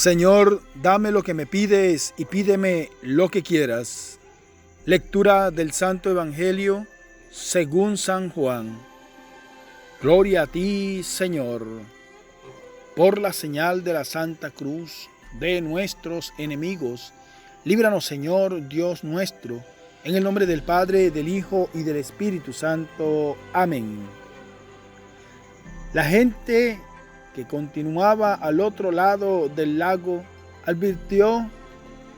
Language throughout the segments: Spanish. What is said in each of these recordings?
Señor, dame lo que me pides y pídeme lo que quieras. Lectura del Santo Evangelio según San Juan. Gloria a ti, Señor. Por la señal de la Santa Cruz de nuestros enemigos, líbranos, Señor, Dios nuestro, en el nombre del Padre, del Hijo y del Espíritu Santo. Amén. La gente que continuaba al otro lado del lago advirtió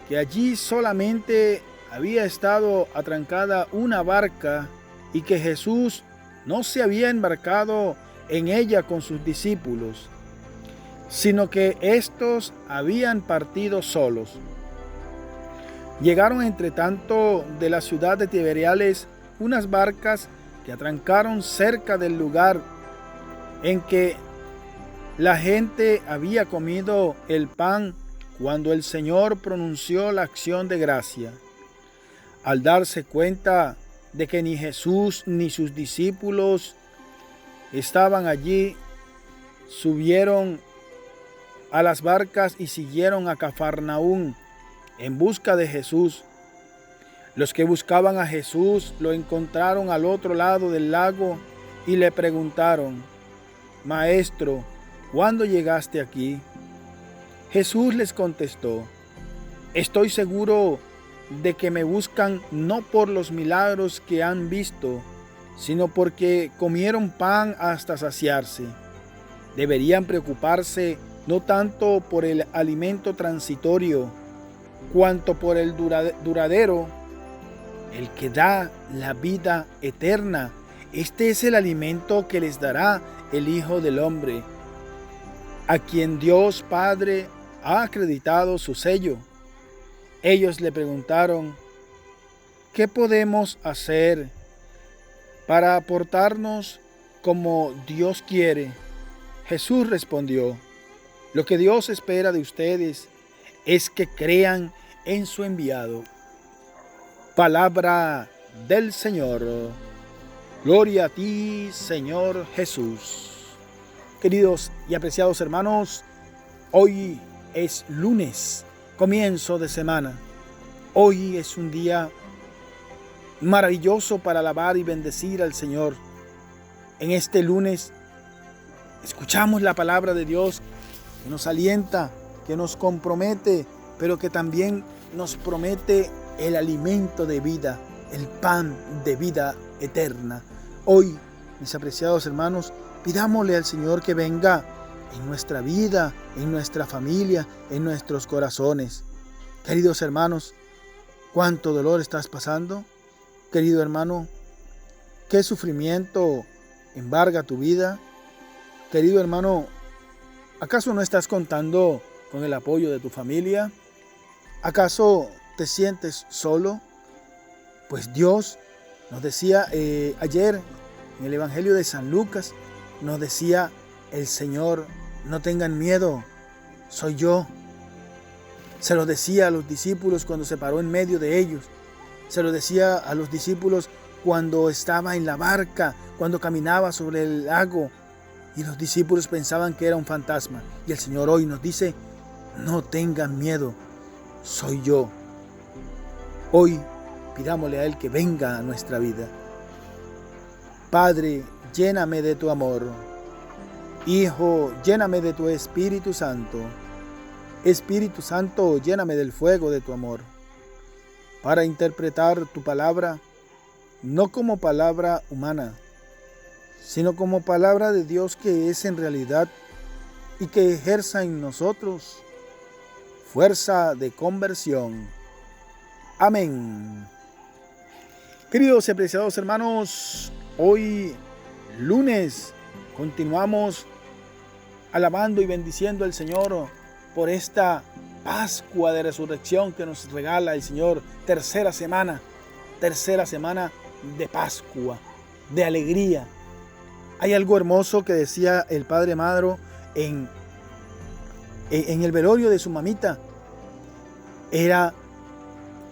que allí solamente había estado atrancada una barca y que Jesús no se había embarcado en ella con sus discípulos, sino que éstos habían partido solos. Llegaron entre tanto de la ciudad de Tiberiades unas barcas que atrancaron cerca del lugar en que la gente había comido el pan cuando el Señor pronunció la acción de gracia. Al darse cuenta de que ni Jesús ni sus discípulos estaban allí, subieron a las barcas y siguieron a Cafarnaúm en busca de Jesús. Los que buscaban a Jesús lo encontraron al otro lado del lago y le preguntaron: Maestro, ¿cuándo llegaste aquí? Jesús les contestó: Estoy seguro de que me buscan no por los milagros que han visto, sino porque comieron pan hasta saciarse. Deberían preocuparse no tanto por el alimento transitorio, cuanto por el duradero, el que da la vida eterna. Este es el alimento que les dará el Hijo del Hombre, a quien Dios Padre ha acreditado su sello. Ellos le preguntaron: ¿qué podemos hacer para aportarnos como Dios quiere? Jesús respondió: lo que Dios espera de ustedes es que crean en su enviado. Palabra del Señor. Gloria a ti, Señor Jesús. Queridos y apreciados hermanos, hoy es lunes, comienzo de semana. Hoy es un día maravilloso para alabar y bendecir al Señor. En este lunes escuchamos la palabra de Dios que nos alienta, que nos compromete, pero que también nos promete el alimento de vida, el pan de vida eterna. Hoy, mis apreciados hermanos, pidámosle al Señor que venga en nuestra vida, en nuestra familia, en nuestros corazones. Queridos hermanos, ¿cuánto dolor estás pasando? Querido hermano, ¿qué sufrimiento embarga tu vida? Querido hermano, ¿acaso no estás contando con el apoyo de tu familia? ¿Acaso te sientes solo? Pues Dios nos decía ayer en el Evangelio de San Lucas, nos decía el Señor: no tengan miedo, soy yo. Se lo decía a los discípulos cuando se paró en medio de ellos. Se lo decía a los discípulos cuando estaba en la barca, cuando caminaba sobre el lago y los discípulos pensaban que era un fantasma. Y el Señor hoy nos dice: no tengan miedo, soy yo. Hoy pidámosle a Él que venga a nuestra vida. Padre, lléname de tu amor. Hijo, lléname de tu Espíritu Santo. Espíritu Santo, lléname del fuego de tu amor, para interpretar tu palabra, no como palabra humana, sino como palabra de Dios que es en realidad y que ejerza en nosotros fuerza de conversión. Amén. Queridos y apreciados hermanos, hoy lunes continuamos alabando y bendiciendo al Señor por esta Pascua de Resurrección que nos regala el Señor. Tercera semana de Pascua, de alegría. Hay algo hermoso que decía el Padre Madro en el velorio de su mamita. Era: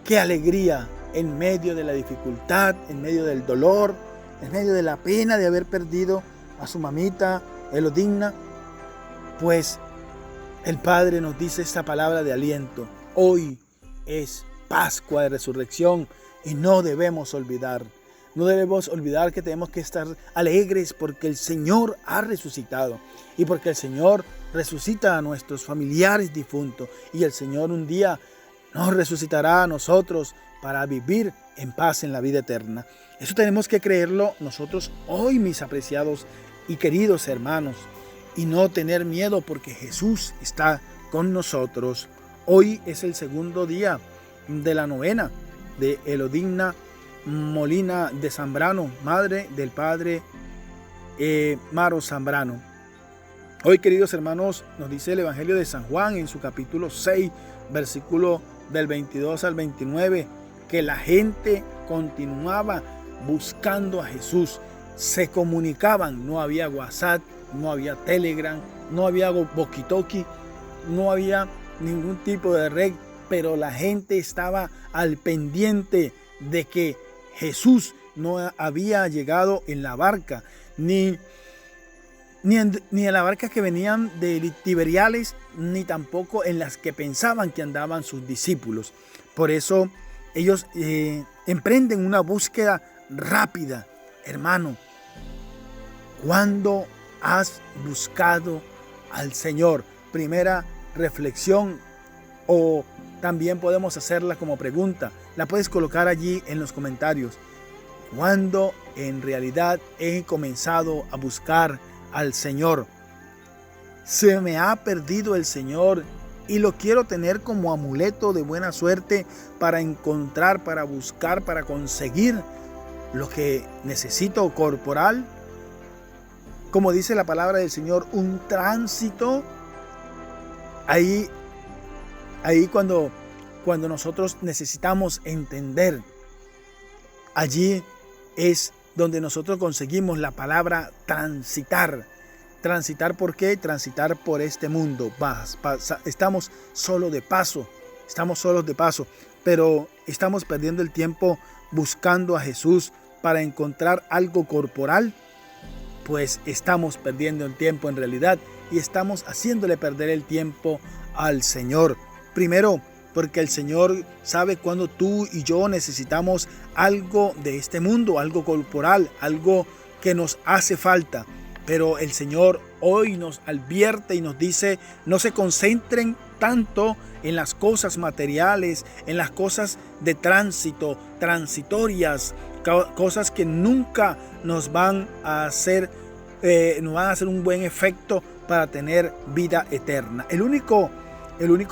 qué alegría en medio de la dificultad, en medio del dolor, en medio de la pena de haber perdido a su mamita Elodigna, pues el Padre nos dice esta palabra de aliento. Hoy es Pascua de Resurrección y no debemos olvidar. No debemos olvidar que tenemos que estar alegres porque el Señor ha resucitado y porque el Señor resucita a nuestros familiares difuntos y el Señor un día nos resucitará a nosotros para vivir en paz en la vida eterna. Eso tenemos que creerlo nosotros hoy, mis apreciados y queridos hermanos, y no tener miedo porque Jesús está con nosotros. Hoy es el segundo día de la novena de Elodigna Molina de Zambrano, madre del padre Maro Zambrano. Hoy, queridos hermanos, nos dice el Evangelio de San Juan en su capítulo 6, versículo del 22 al 29, que la gente continuaba buscando a Jesús. Se comunicaban, no había WhatsApp, no había Telegram, no había walkie-talkie, no había ningún tipo de red, pero la gente estaba al pendiente de que Jesús no había llegado en la barca, ni en la barca que venían de Tiberiales, ni tampoco en las que pensaban que andaban sus discípulos. Por eso ellos emprenden una búsqueda rápida. Hermano, ¿cuándo has buscado al Señor? Primera reflexión, o también podemos hacerla como pregunta. La puedes colocar allí en los comentarios. ¿Cuándo en realidad he comenzado a buscar al Señor? Se me ha perdido el Señor y lo quiero tener como amuleto de buena suerte para encontrar, para buscar, para conseguir lo que necesito corporal. Como dice la palabra del Señor, un tránsito. Ahí cuando nosotros necesitamos entender, allí es donde nosotros conseguimos la palabra transitar. ¿Transitar por qué? Transitar por este mundo. Estamos solo de paso, pero estamos perdiendo el tiempo buscando a Jesús para encontrar algo corporal. Pues estamos perdiendo el tiempo en realidad y estamos haciéndole perder el tiempo al Señor. Primero, porque el Señor sabe cuando tú y yo necesitamos algo de este mundo, algo corporal, algo que nos hace falta. Pero el Señor hoy nos advierte y nos dice, no se concentren tanto en las cosas materiales, en las cosas de tránsito, transitorias, cosas que nunca nos van a hacer un buen efecto para tener vida eterna. El único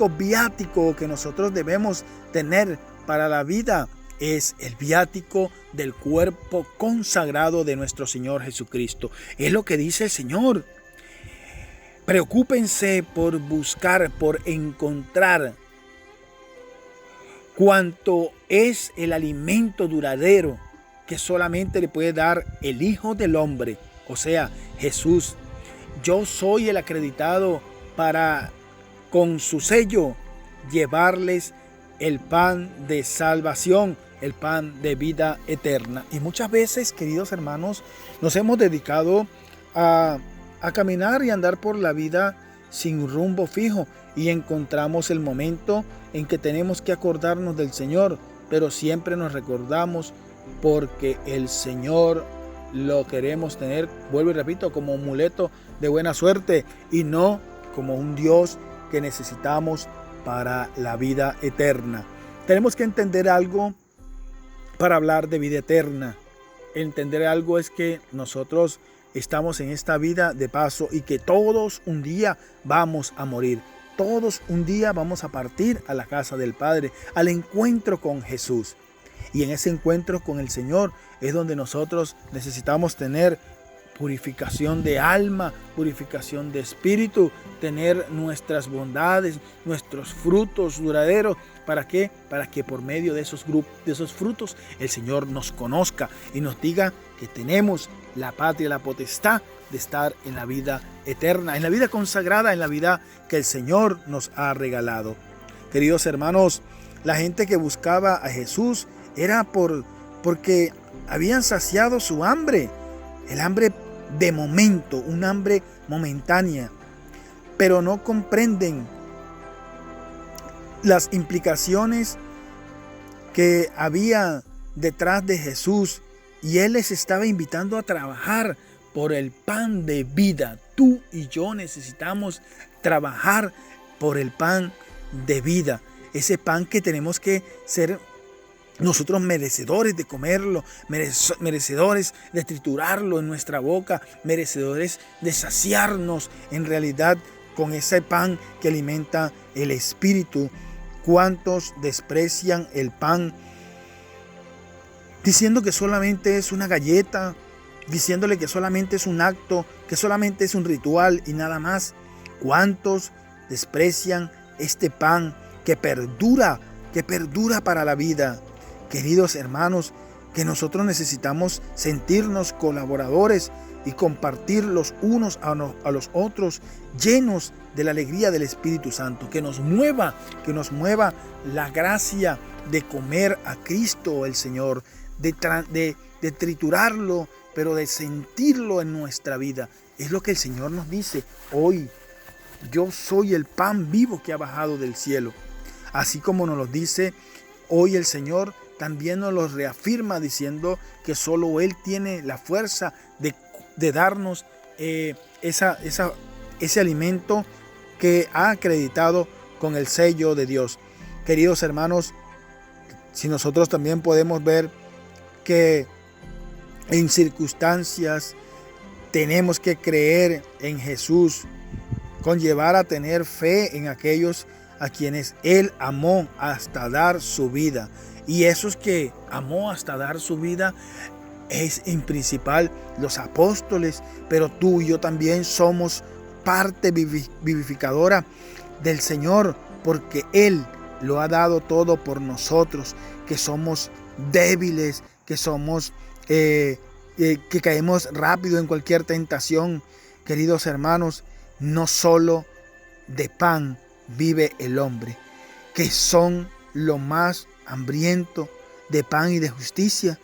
viático que nosotros debemos tener para la vida es el viático del cuerpo consagrado de nuestro Señor Jesucristo. Es lo que dice el Señor. Preocúpense por buscar, por encontrar cuanto es el alimento duradero que solamente le puede dar el Hijo del Hombre, o sea, Jesús. Yo soy el acreditado para, con su sello, llevarles el pan de salvación, el pan de vida eterna. Y muchas veces, queridos hermanos, nos hemos dedicado a caminar y andar por la vida sin rumbo fijo y encontramos el momento en que tenemos que acordarnos del Señor, pero siempre nos recordamos porque el Señor lo queremos tener, vuelvo y repito, como un amuleto de buena suerte y no como un Dios que necesitamos para la vida eterna. Tenemos que entender algo para hablar de vida eterna. Entender algo es que nosotros estamos en esta vida de paso y que todos un día vamos a morir. Todos un día vamos a partir a la casa del Padre, al encuentro con Jesús. Y en ese encuentro con el Señor es donde nosotros necesitamos tener purificación de alma, purificación de espíritu, tener nuestras bondades, nuestros frutos duraderos. ¿Para qué? Para que por medio de esos frutos el Señor nos conozca y nos diga que tenemos la patria, la potestad de estar en la vida eterna, en la vida consagrada, en la vida que el Señor nos ha regalado. Queridos hermanos, la gente que buscaba a Jesús era porque habían saciado su hambre, el hambre de momento, un hambre momentánea. pero no comprenden las implicaciones que había detrás de Jesús, y Él les estaba invitando a trabajar por el pan de vida. Tú y yo necesitamos trabajar por el pan de vida, ese pan que tenemos que ser nosotros merecedores de comerlo, merecedores de triturarlo en nuestra boca, merecedores de saciarnos en realidad con ese pan que alimenta el espíritu. ¿Cuántos desprecian el pan diciendo que solamente es una galleta, diciéndole que solamente es un acto, que solamente es un ritual y nada más? ¿Cuántos desprecian este pan que perdura para la vida? Queridos hermanos, que nosotros necesitamos sentirnos colaboradores y compartir los unos a los otros, llenos de la alegría del Espíritu Santo, que nos mueva la gracia de comer a Cristo el Señor, de triturarlo, pero de sentirlo en nuestra vida. Es lo que el Señor nos dice hoy. Yo soy el pan vivo que ha bajado del cielo. Así como nos lo dice hoy el Señor, también nos lo reafirma diciendo que solo Él tiene la fuerza de darnos ese alimento que ha acreditado con el sello de Dios. Queridos hermanos, si nosotros también podemos ver que en circunstancias tenemos que creer en Jesús, conllevar a tener fe en aquellos a quienes Él amó hasta dar su vida. Y esos que amó hasta dar su vida es en principal los apóstoles, pero tú y yo también somos parte vivificadora del Señor, porque Él lo ha dado todo por nosotros, que somos débiles, que somos que caemos rápido en cualquier tentación. Queridos hermanos, no solo de pan vive el hombre, que son lo más hambriento de pan y de justicia.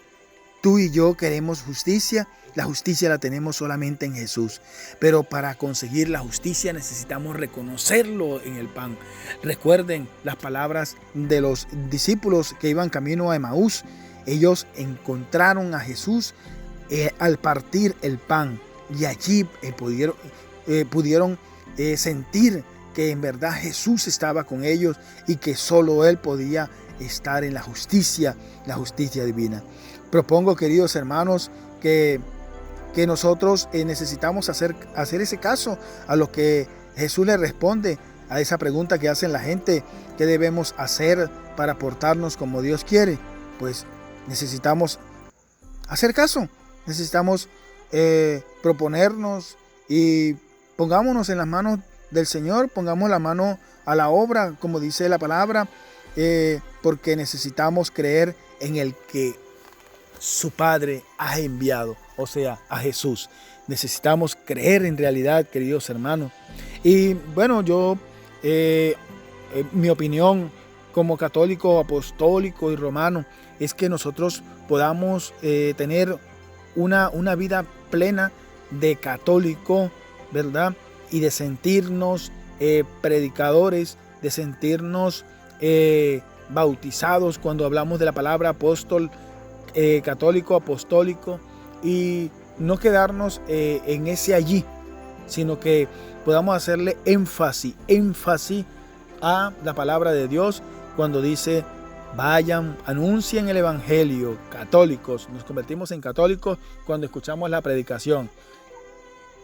Tú y yo queremos justicia. La justicia la tenemos solamente en Jesús. Pero para conseguir la justicia necesitamos reconocerlo en el pan. Recuerden las palabras de los discípulos que iban camino a Emaús. Ellos encontraron a Jesús al partir el pan. Y allí pudieron sentir que en verdad Jesús estaba con ellos y que solo Él podía estar en la justicia divina. Propongo, queridos hermanos, que nosotros necesitamos hacer ese caso a lo que Jesús le responde a esa pregunta que hacen la gente: ¿qué debemos hacer para portarnos como Dios quiere? Pues necesitamos hacer caso, necesitamos proponernos y pongámonos en las manos del Señor, pongamos la mano a la obra, como dice la palabra, porque necesitamos creer en el que su Padre ha enviado, o sea, a Jesús. Necesitamos creer en realidad, queridos hermanos. Y bueno, yo, mi opinión como católico, apostólico y romano, es que nosotros podamos tener una vida plena de católico, ¿verdad? Y de sentirnos predicadores, de sentirnos bautizados cuando hablamos de la palabra apóstol, católico, apostólico, y no quedarnos en ese allí, sino que podamos hacerle énfasis a la palabra de Dios cuando dice: vayan, anuncien el evangelio. Católicos, nos convertimos en católicos cuando escuchamos la predicación.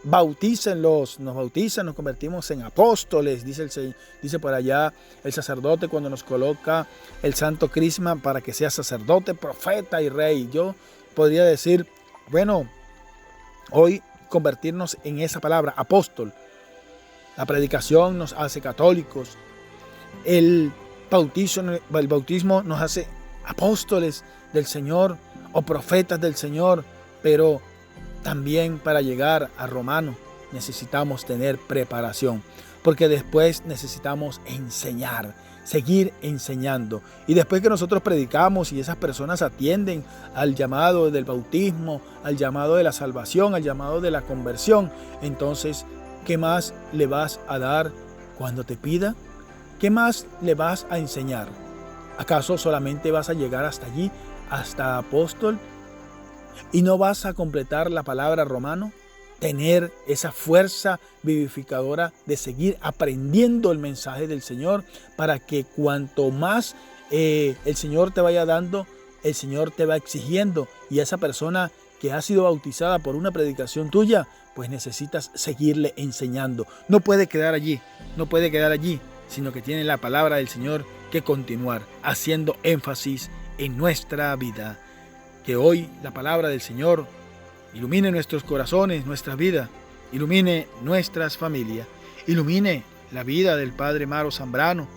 Bautícenlos, nos bautizan, nos convertimos en apóstoles, dice por allá el sacerdote cuando nos coloca el santo crisma para que sea sacerdote, profeta y rey. Yo podría decir, bueno, hoy convertirnos en esa palabra, apóstol. La predicación nos hace católicos, el bautismo nos hace apóstoles del Señor o profetas del Señor, pero también para llegar a romano necesitamos tener preparación, porque después necesitamos enseñar, seguir enseñando. Y después que nosotros predicamos y esas personas atienden al llamado del bautismo, al llamado de la salvación, al llamado de la conversión, entonces ¿Qué más le vas a dar cuando te pida? ¿Qué más le vas a enseñar? ¿Acaso solamente vas a llegar hasta allí, hasta apóstol, y no vas a completar la palabra romano? Tener esa fuerza vivificadora de seguir aprendiendo el mensaje del Señor, para que cuanto más el Señor te vaya dando, el Señor te va exigiendo, y esa persona que ha sido bautizada por una predicación tuya, pues necesitas seguirle enseñando. No puede quedar allí, sino que tiene la palabra del Señor que continuar haciendo énfasis en nuestra vida. Que hoy la palabra del Señor ilumine nuestros corazones, nuestra vida, ilumine nuestras familias, ilumine la vida del Padre Maro Zambrano,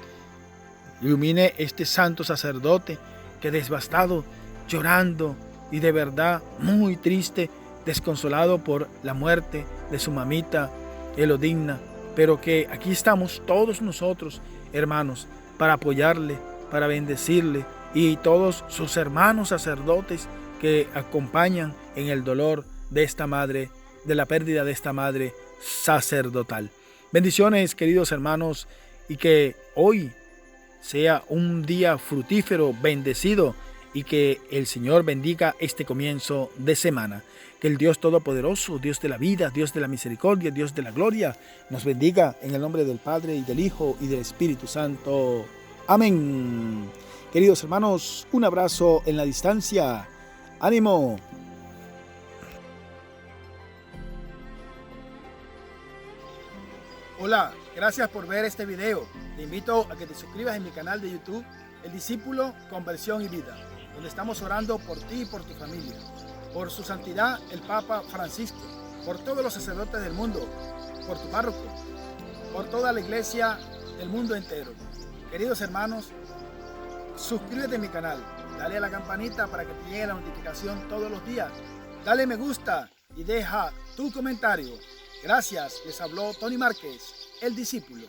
ilumine este santo sacerdote que desbastado, llorando y de verdad muy triste, desconsolado por la muerte de su mamita Elodigna, pero que aquí estamos todos nosotros, hermanos, para apoyarle, para bendecirle, y todos sus hermanos sacerdotes que acompañan en el dolor de esta madre, de la pérdida de esta madre sacerdotal. Bendiciones, queridos hermanos, y que hoy sea un día fructífero, bendecido, y que el Señor bendiga este comienzo de semana. Que el Dios Todopoderoso, Dios de la vida, Dios de la misericordia, Dios de la gloria, nos bendiga en el nombre del Padre, y del Hijo, y del Espíritu Santo. Amén. Queridos hermanos, un abrazo en la distancia. ¡Ánimo! Hola, gracias por ver este video. Te invito a que te suscribas en mi canal de YouTube, El Discípulo, Conversión y Vida, donde estamos orando por ti y por tu familia, por su santidad el Papa Francisco, por todos los sacerdotes del mundo, por tu párroco, por toda la iglesia del mundo entero. Queridos hermanos, suscríbete a mi canal, dale a la campanita para que te llegue la notificación todos los días, dale me gusta y deja tu comentario. Gracias, les habló Tony Márquez, El Discípulo.